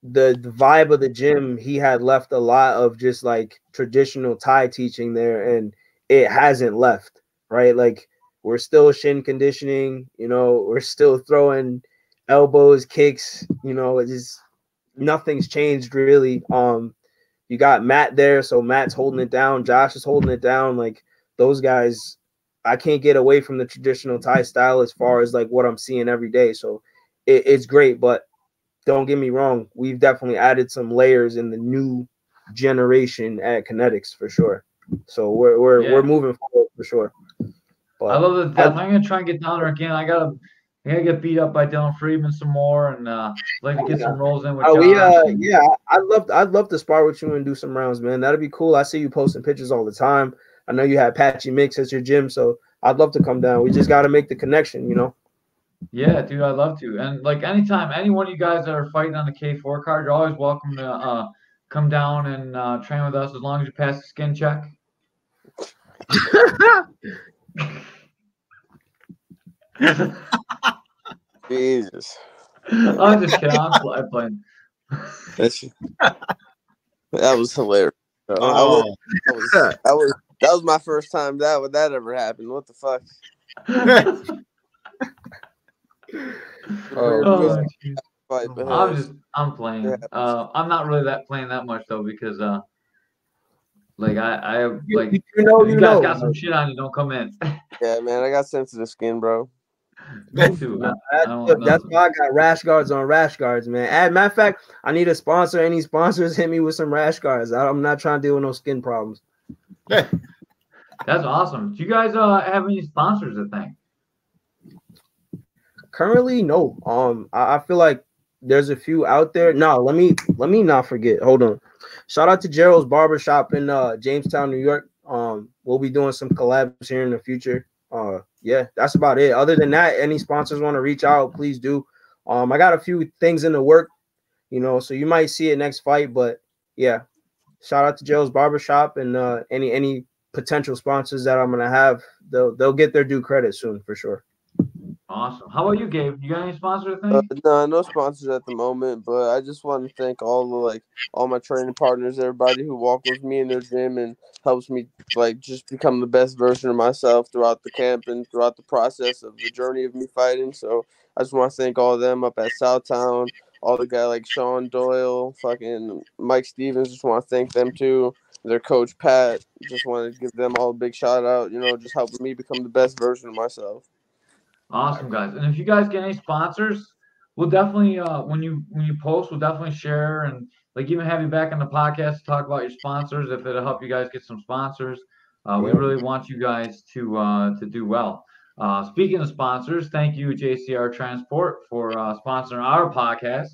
the vibe of the gym, he had left a lot of just like traditional Thai teaching there, and it hasn't left, right? Like, we're still shin conditioning, you know, we're still throwing elbows, kicks, you know, it just nothing's changed really. You got Matt there, so Matt's holding it down, Josh is holding it down. Like, those guys, I can't get away from the traditional Thai style as far as like what I'm seeing every day. So it's great, but don't get me wrong, we've definitely added some layers in the new generation at Kinetics for sure. So we're moving forward for sure. But I love that. I'm gonna try and get down there again. I gotta get beat up by Dylan Friedman some more, and like to get some rolls in with Josh. I'd love to spar with you and do some rounds, man. That'd be cool. I see you posting pictures all the time. I know you have Patchy Mix at your gym, so I'd love to come down. We just got to make the connection, you know. Yeah, dude, I'd love to. And like anytime, any one of you guys that are fighting on the K4 card, you're always welcome to come down and train with us as long as you pass the skin check. Jesus. I'm just kidding. I'm playing. That was hilarious. That was my first time that ever happened. What the fuck? I'm playing. I'm not really playing that much though, because like I like you guys got some shit on you, don't come in. Yeah, man, I got sensitive skin, bro. Me too. That's why I got rash guards on rash guards, man. Matter of fact, I need a sponsor. Any sponsors, hit me with some rash guards. I'm not trying to deal with no skin problems. That's awesome. Do you guys have any sponsors, I think? Currently, no. I feel like there's a few out there. No, let me not forget. Hold on. Shout out to Gerald's Barbershop in Jamestown, New York. We'll be doing some collabs here in the future. Yeah, that's about it. Other than that, any sponsors want to reach out, please do. I got a few things in the work, you know, so you might see it next fight. But yeah, shout out to Gerald's Barbershop and any potential sponsors that I'm gonna have. They'll get their due credit soon for sure. Awesome. How about you, Gabe? You got any sponsor thing? No sponsors at the moment, but I just want to thank all my training partners, everybody who walked with me in their gym and helps me just become the best version of myself throughout the camp and throughout the process of the journey of me fighting. So I just want to thank all of them up at Southtown, all the guys like Sean Doyle, fucking Mike Stevens. Just want to thank them too. Their coach Pat. Just want to give them all a big shout out. You know, just helping me become the best version of myself. Awesome, guys. And if you guys get any sponsors, we'll definitely when you post, we'll definitely share and even have you back on the podcast to talk about your sponsors if it'll help you guys get some sponsors. We really want you guys to do well. Speaking of sponsors, thank you JCR Transport for sponsoring our podcast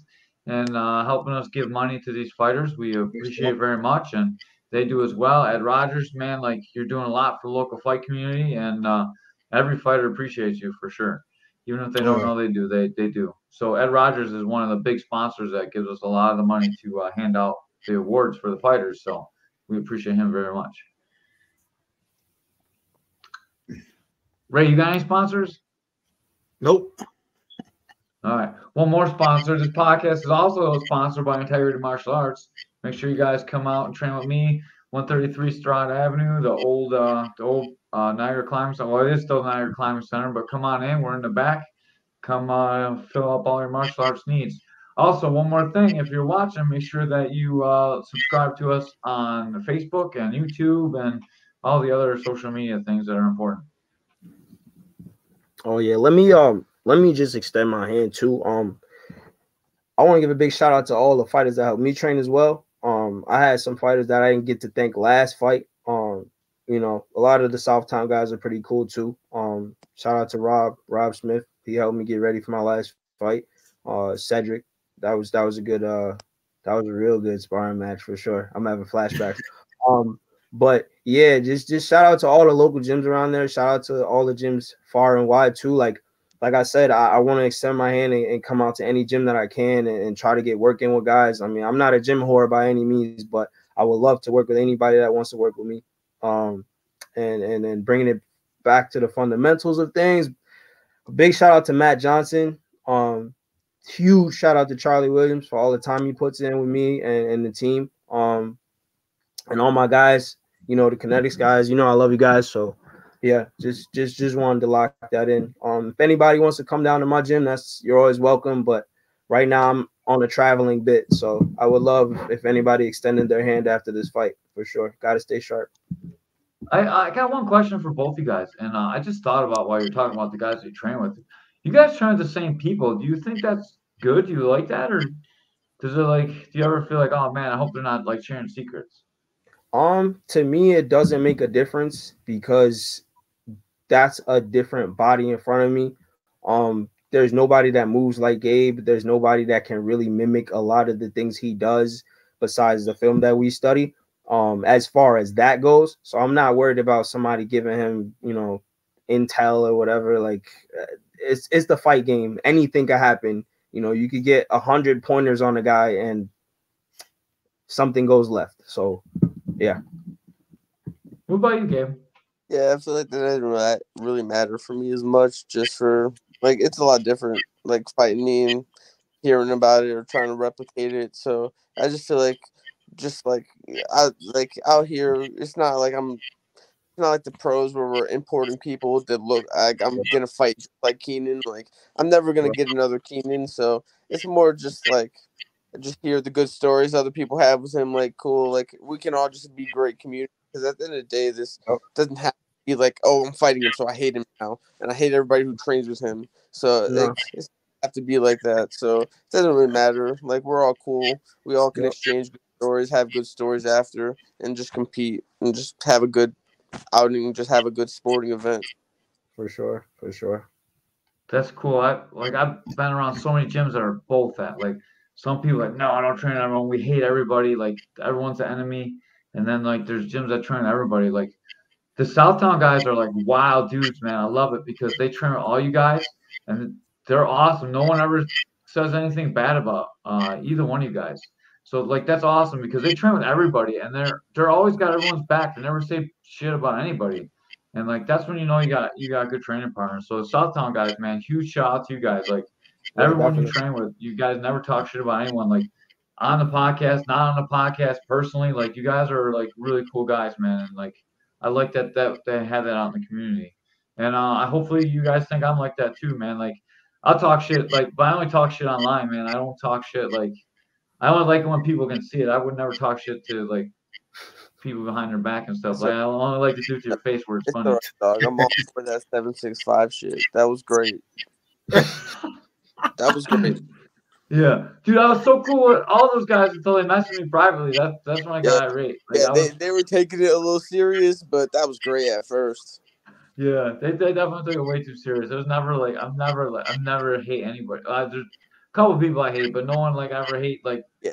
and helping us give money to these fighters. We appreciate it very much, and they do as well. Ed Rogers, man, you're doing a lot for the local fight community, and every fighter appreciates you for sure. Even if they don't know they do, they do. So Ed Rogers is one of the big sponsors that gives us a lot of the money to hand out the awards for the fighters. So we appreciate him very much. Ray, you got any sponsors? Nope. All right. One more sponsor. This podcast is also sponsored by Integrity Martial Arts. Make sure you guys come out and train with me. 133 Stroud Avenue, the old Niagara Climbing Center. Well, it is still Niagara Climbing Center, but come on in. We're in the back. Come fill up all your martial arts needs. Also, one more thing. If you're watching, make sure that you subscribe to us on Facebook and YouTube and all the other social media things that are important. Oh yeah, let me just extend my hand too. I want to give a big shout out to all the fighters that helped me train as well. I had some fighters that I didn't get to thank last fight. You know, a lot of the Southtown guys are pretty cool too. Shout out to Rob Smith. He helped me get ready for my last fight. Cedric, that was a good that was a real good sparring match for sure. I'm having flashbacks. But yeah, just shout out to all the local gyms around there. Shout out to all the gyms far and wide too. Like I said, I want to extend my hand and come out to any gym that I can and try to get working with guys. I mean, I'm not a gym whore by any means, but I would love to work with anybody that wants to work with me. And bringing it back to the fundamentals of things. A big shout out to Matt Johnson. Huge shout out to Charlie Williams for all the time he puts in with me and the team. And all my guys, you know, the Kinetics guys, you know, I love you guys. So yeah, just wanted to lock that in. If anybody wants to come down to my gym, you're always welcome. But right now I'm on a traveling bit, so I would love if anybody extended their hand after this fight for sure. Got to stay sharp. I got one question for both you guys, and I just thought about while you're talking about the guys that you train with. You guys train with the same people. Do you think that's good? Do you like that, or does it do you ever feel like, oh man, I hope they're not sharing secrets? To me, it doesn't make a difference because that's a different body in front of me. There's nobody that moves like Gabe. There's nobody that can really mimic a lot of the things he does besides the film that we study. As far as that goes, so I'm not worried about somebody giving him, you know, intel or whatever. It's the fight game. Anything could happen. You know, you could get 100 pointers on a guy and something goes left. So, yeah. What about you, Gabe? Yeah, I feel like that doesn't really matter for me as much. Just for it's a lot different. Fighting me and hearing about it or trying to replicate it. So I just feel out here, it's not like the pros where we're importing people that look like I'm gonna fight like Keenan. I'm never gonna get another Keenan. So it's more just hear the good stories other people have with him. Cool. We can all just be great community. Because at the end of the day, this doesn't have to be oh, I'm fighting him, so I hate him now, and I hate everybody who trains with him. So it's have to be like that. So it doesn't really matter. We're all cool. We all can exchange good stories, have good stories after, and just compete and just have a good outing, just have a good sporting event. For sure. That's cool. I've been around so many gyms that are both that. Like some people like, no, I don't train everyone. We hate everybody. Like everyone's the enemy. And then like there's gyms that train everybody. Like the Southtown guys are like wild dudes, man. I love it because they train all you guys and they're awesome. No one ever says anything bad about either one of you guys. So like that's awesome because they train with everybody and they're always got everyone's back. They never say shit about anybody. And like that's when you know you got a good training partner. So the Southtown guys, man, huge shout out to you guys. Like Yeah, everyone you definitely. train with, you guys never talk shit about anyone. Like on the podcast, not on the podcast, personally, like you guys are like really cool guys, man. And like I like that they have that out in the community. And I hopefully you guys think I'm like that too, man. Like I'll talk shit, like but I only talk shit online, man. I don't talk shit like I only like it when people can see it. I would never talk shit to like people behind their back and stuff. Like I only like to do it to your face where it's It's funny. all right, dog. I'm all for that 765 shit. That was great. That was great. Yeah, dude, I was so cool with all those guys until they messaged me privately. That's when I got irate. Like Yeah, they were taking it a little serious, but that was great at first. yeah, they definitely took it way too serious. It was never like I've never hate anybody. There's a couple people I hate, but no one like ever hate like Yeah.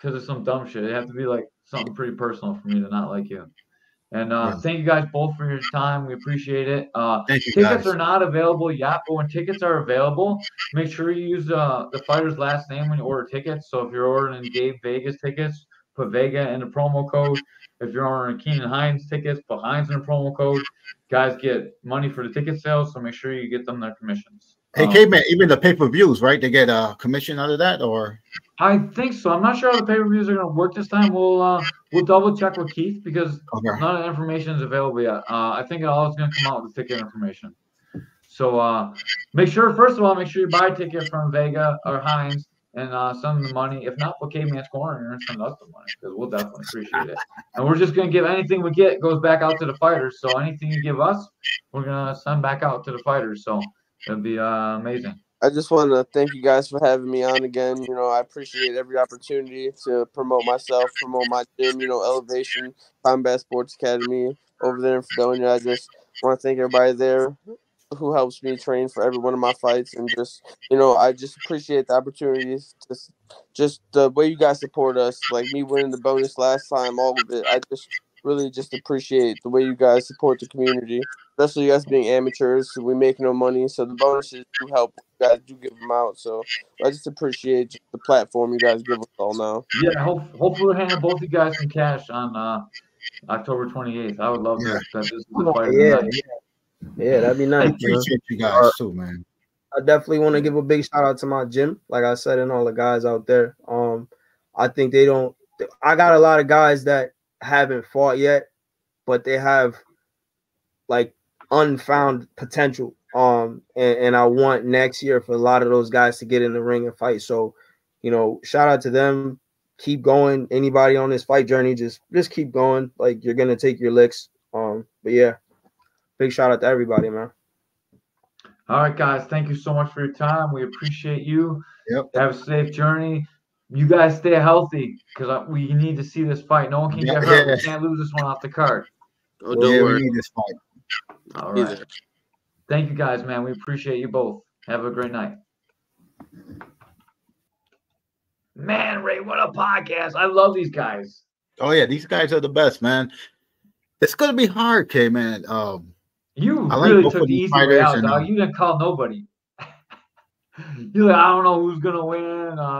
because of some dumb shit. It have to be like something pretty personal for me to not like you. And Yeah. thank you guys both for your time. We appreciate it. Thank you, Tickets guys. are not available yet, but when tickets are available, make sure you use the fighter's last name when you order tickets. So if you're ordering Gabe Vegas tickets, put Vega in the promo code. If you're ordering Keenan Hinds tickets, put Hinds in the promo code. Guys get money for the ticket sales, so make sure you get them their commissions. Hey, Caveman, even the pay-per-views, right? They get a commission out of that, or? I think so. I'm not sure how the pay-per-views are going to work this time. We'll double check with Keith because Okay. none of the information is available yet. I think it all is going to come out with the ticket information. So make sure you buy a ticket from Vega or Hinds and send them the money. If not, put Caveman's Corner and send us the money because we'll definitely appreciate it. And we're just going to give anything we get goes back out to the fighters. So anything you give us, we're going to send back out to the fighters. So it'll be amazing. I just want to thank you guys for having me on again. You know, I appreciate every opportunity to promote myself, promote my gym, you know, Elevation Combat Sports Academy over there in Fredonia. I just want to thank everybody there who helps me train for every one of my fights. And just, you know, I just appreciate the opportunities. Just the way you guys support us, like me winning the bonus last time, all of it. I just really just appreciate the way you guys support the community, especially us being amateurs. So we make no money, so the bonuses do help. You guys do give them out, so I just appreciate just the platform you guys give us all now. Yeah, hopefully we're handing both you guys some cash on October 28th. I would love that. This is the fight of the night. Yeah, that'd be nice. I appreciate you guys too, man. I definitely want to give a big shout out to my gym, like I said, and all the guys out there. I think they don't. I got a lot of guys that haven't fought yet, but they have like unfound potential. And I want next year for a lot of those guys to get in the ring and fight. So, you know, shout out to them. Keep going. Anybody on this fight journey, just keep going. Like you're gonna take your licks. But yeah, big shout out to everybody, man. All right, guys. Thank you so much for your time. We appreciate you. Yep. Have a safe journey. You guys stay healthy because we need to see this fight. No one can get hurt. We can't lose this one off the card. Oh, don't worry. We need this fight. All right. Thank you, guys, man. We appreciate you both. Have a great night. Man, Ray, what a podcast. I love these guys. Oh, yeah. These guys are the best, man. It's going to be hard, K, man. You I like really both took of the these easy way fighters out, and, dog. You didn't call nobody. You're like, I don't know who's going to win.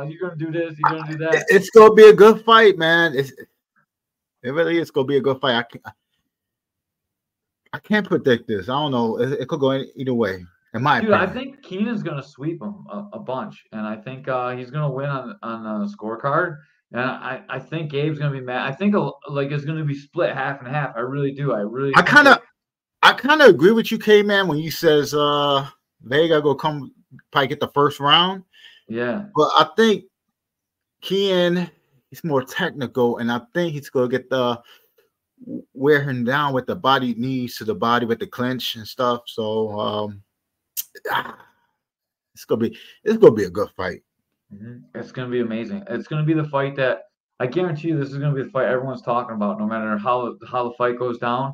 You're going to do this. You're going to do that. It's going to be a good fight, man. It really is going to be a good fight. I can't predict this. I don't know. It could go either way. In my opinion. I think Keenan's going to sweep him a bunch, and I think he's going to win on the scorecard. And I think Gabe's going to be mad. I think like it's going to be split half and half. I really do. I kind of agree with you, K, man, when you says Vega go probably get the first round. Yeah. But I think Keenan, he's more technical, and I think he's going to get the wear him down with the body, knees to the body with the clinch and stuff. So it's gonna be a good fight. It's gonna be amazing. It's gonna be the fight that I guarantee you this is gonna be the fight everyone's talking about, no matter how the fight goes down.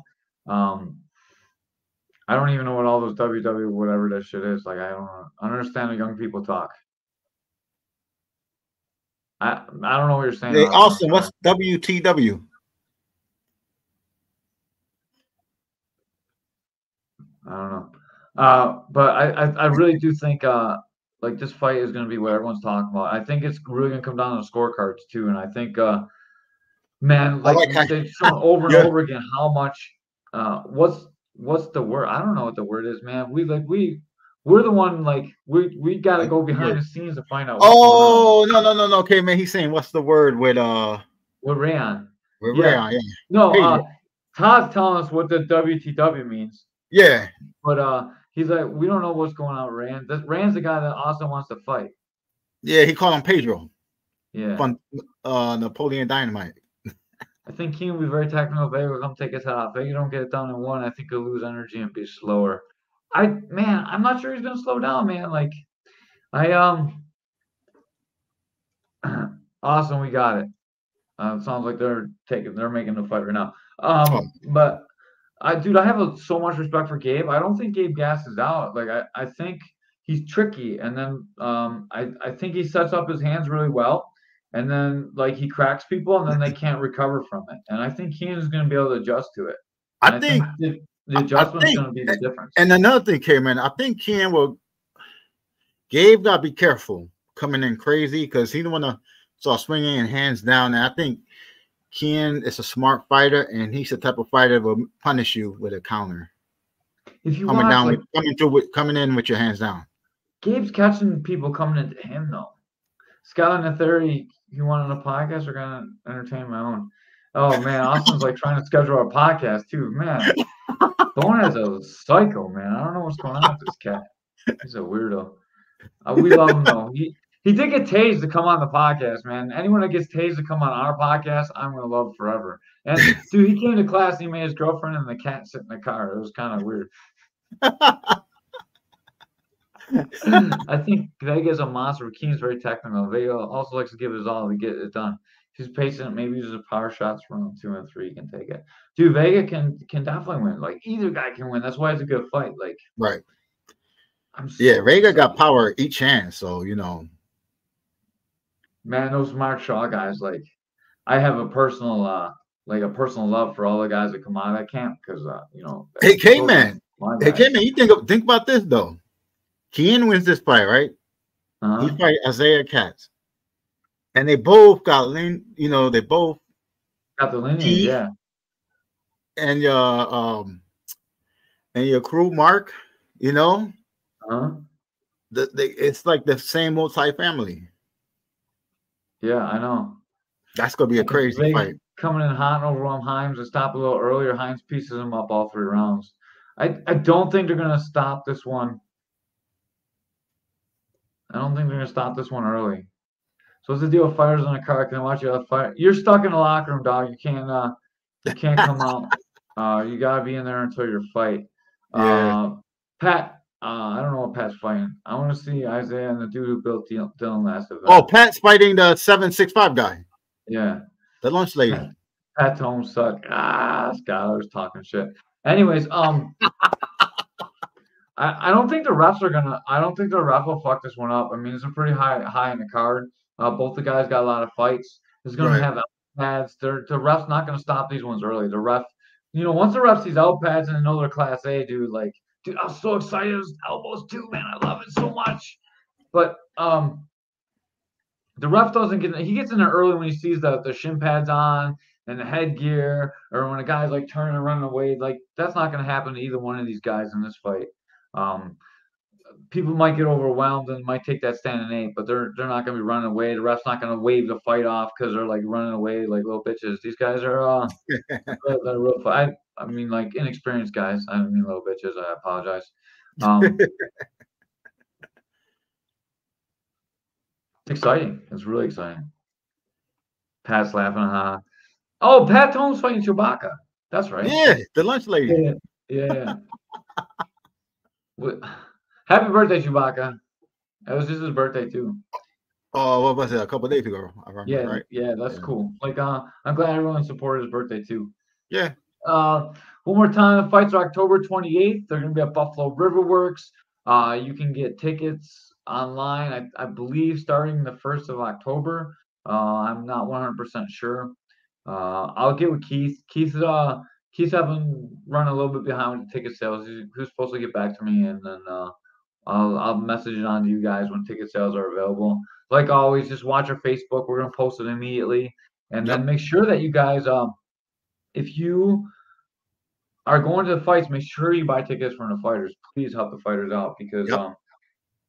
I don't even know what all those WW whatever that shit is. Like I don't understand how young people talk. I don't know what you're saying. Hey, Austin, Austin, what's WTW? I don't know. But I really do think like this fight is going to be what everyone's talking about. I think it's really going to come down to the scorecards too, and I think man, I like like how, they've shown over and yeah. over again how much what's the word? I don't know what the word is, man. We're the one like we got to go behind the scenes to find out what's going on. No. Okay, man. He's saying what's the word with Rayon. Rayon? Yeah. No, Todd's telling us what the WTW means. Yeah. But he's like, we don't know what's going on with Rand. Rand's the guy that Austin wants to fight. Yeah, he called him Pedro. Yeah. From Napoleon Dynamite. I think Keenan will be very technical. Vega will come take his head off. Vega don't get it done in one. I think he'll lose energy and be slower. I'm not sure he's gonna slow down, man. Like Austin, we got it. It sounds like they're making the fight right now. But I have so much respect for Gabe. I don't think Gabe gasses out. Like I think he's tricky, and then I think he sets up his hands really well, and then like he cracks people, and then they can't recover from it. And I think Keenan is going to be able to adjust to it. And I think the adjustment is going to be the difference. And another thing, Caveman, I think Gabe got to be careful coming in crazy because he don't want to start swinging and hands down. And I think Keenan is a smart fighter, and he's the type of fighter that will punish you with a counter. If you coming in with your hands down. Gabe's catching people coming into him though. Scott and the theory, you want on a podcast or gonna entertain my own? Oh man, Austin's like trying to schedule our podcast too. Man, Bone is a psycho, man. I don't know what's going on with this cat. He's a weirdo. We love him though. He did get tased to come on the podcast, man. Anyone that gets tased to come on our podcast, I'm gonna love forever. And dude, he came to class. He made his girlfriend and the cat sit in the car. It was kind of weird. I think Vega's a monster. Keenan's very technical. Vega also likes to give his all to get it done. If he's patient, maybe uses power shots from round 2 and 3. He can take it. Dude, Vega can definitely win. Like either guy can win. That's why it's a good fight. Like right. Vega got power each hand, so you know. Man, those Mark Shaw guys, like I have a personal love for all the guys that come out of that camp because you know. Hey, Caveman. You think about this though. Keenan wins this fight, right? He fight Isaiah Katz, and they both got they both got the lineage, yeah. And your crew, Mark, you know, it's like the same old type family. Yeah, I know. That's gonna be a crazy fight. Coming in hot and overwhelm Hinds to stop a little earlier. Hinds pieces him up all 3 rounds. I don't think they're gonna stop this one. I don't think they're gonna stop this one early. So what's the deal with fighters on a car? Can I watch you fight? You're stuck in the locker room, dog. You can't come out. You gotta be in there until your fight. Yeah. Pat, I don't know what Pat's fighting. I want to see Isaiah and the dude who built Dylan last event. Oh, Pat's fighting the 765 guy. Yeah. The lunch lady. Pat's home suck. Skylar was talking shit. Anyways, I don't think the refs are gonna. I don't think the ref will fuck this one up. I mean, it's a pretty high in the card. Both the guys got a lot of fights. It's gonna have pads. The ref's not gonna stop these ones early. The ref, once the ref sees out pads and they know they're Class A, dude. Like, dude, I was so excited. It was elbows too, man. I love it so much. But the ref doesn't get. He gets in there early when he sees the shin pads on and the headgear, or when a guy's like turning and running away. Like, that's not gonna happen to either one of these guys in this fight. People might get overwhelmed and might take that standing 8, but they're not going to be running away. The ref's not going to wave the fight off because they're like running away like little bitches. These guys are they're real. I mean, like inexperienced guys. I don't mean little bitches. I apologize. It's exciting. It's really exciting. Pat's laughing. Oh, Pat Tone's fighting Chewbacca. That's right. Yeah, the lunch lady. Yeah. Happy birthday, Chewbacca. That was just his birthday too. Oh, what was it? A couple of days ago. I remember, yeah, right? Yeah, that's cool. Like, I'm glad everyone supported his birthday too. Yeah. One more time, the fights are October 28th. They're going to be at Buffalo Riverworks. You can get tickets online, I believe, starting the 1st of October. I'm not 100% sure. I'll get with Keith. Keith's having run a little bit behind with the ticket sales. He's supposed to get back to me, and then I'll message it on to you guys when ticket sales are available. Like always, just watch our Facebook. We're gonna post it immediately, and then make sure that you guys, if you are going to the fights, make sure you buy tickets from the fighters. Please help the fighters out because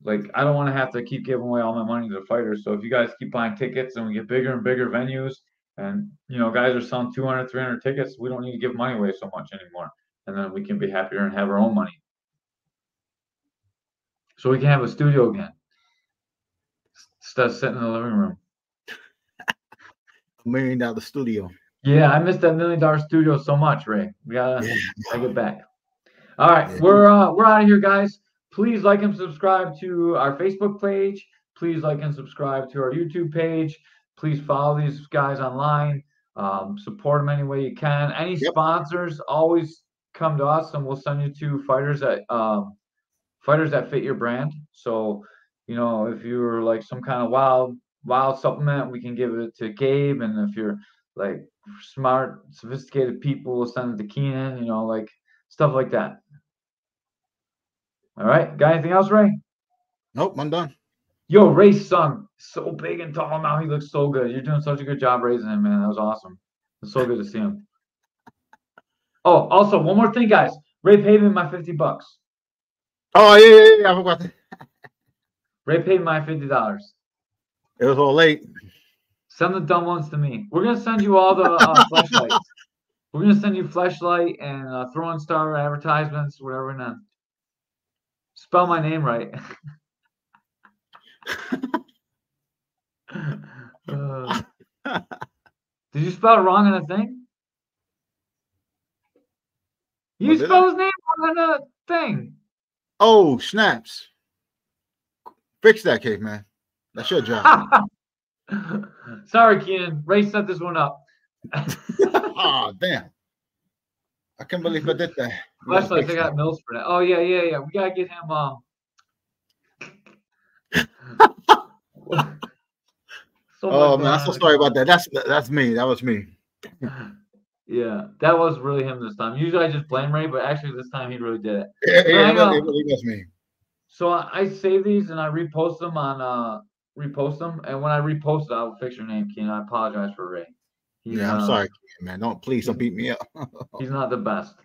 like I don't want to have to keep giving away all my money to the fighters. So if you guys keep buying tickets and we get bigger and bigger venues, and guys are selling 200, 300 tickets, we don't need to give money away so much anymore, and then we can be happier and have our own money. So we can have a studio again instead of sitting in the living room. $1 million studio. Yeah, I missed that $1 million studio so much, Ray. We gotta get back. All right, we're out of here, guys. Please like and subscribe to our Facebook page. Please like and subscribe to our YouTube page. Please follow these guys online. Support them any way you can. Any sponsors, always come to us, and we'll send you to fighters that fit your brand. So, if you're like some kind of wild supplement, we can give it to Gabe. And if you're like smart, sophisticated people, we'll send it to Keenan, like stuff like that. All right. Got anything else, Ray? Nope, I'm done. Yo, Ray's son, so big and tall now. He looks so good. You're doing such a good job raising him, man. That was awesome. It's so good to see him. Oh, also, one more thing, guys. Ray paid me my $50. Oh, yeah. I forgot that. Ray paid my $50. It was all late. Send the dumb ones to me. We're going to send you all the flashlights. We're going to send you flashlight and throwing star advertisements, whatever. And then spell my name right. Did you spell it wrong on the thing? You spelled his name wrong on the thing. Oh, snaps. Fix that, Caveman. That's your job. Sorry, Keenan. Ray set this one up. Oh, damn. I can't believe I did that. Flashlights, I got Mills for that. Oh, yeah. We got to get him. Oh, man, I'm so sorry about that. That's me. That was me. Yeah, that was really him this time. Usually I just blame Ray, but actually this time he really did it. It really was me. So I save these and I repost them on repost them, and when I repost it, I'll fix your name, Keenan. I apologize for Ray. I'm sorry, man. Don't beat me up. He's not the best.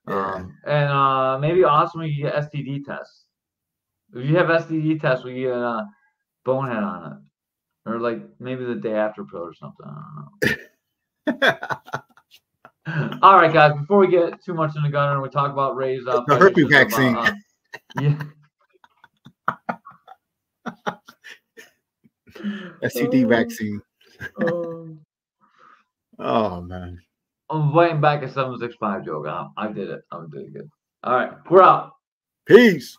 Yeah. And maybe also we get STD tests. If you have STD tests, we get a bonehead on it. Or like maybe the day after pill or something. I don't know. All right, guys. Before we get too much in the gunner and we talk about Ray's the herpes vaccine. STD vaccine. Oh man. I'm waiting back at 765 joke. I did it. I did it good. All right, we're out. Peace.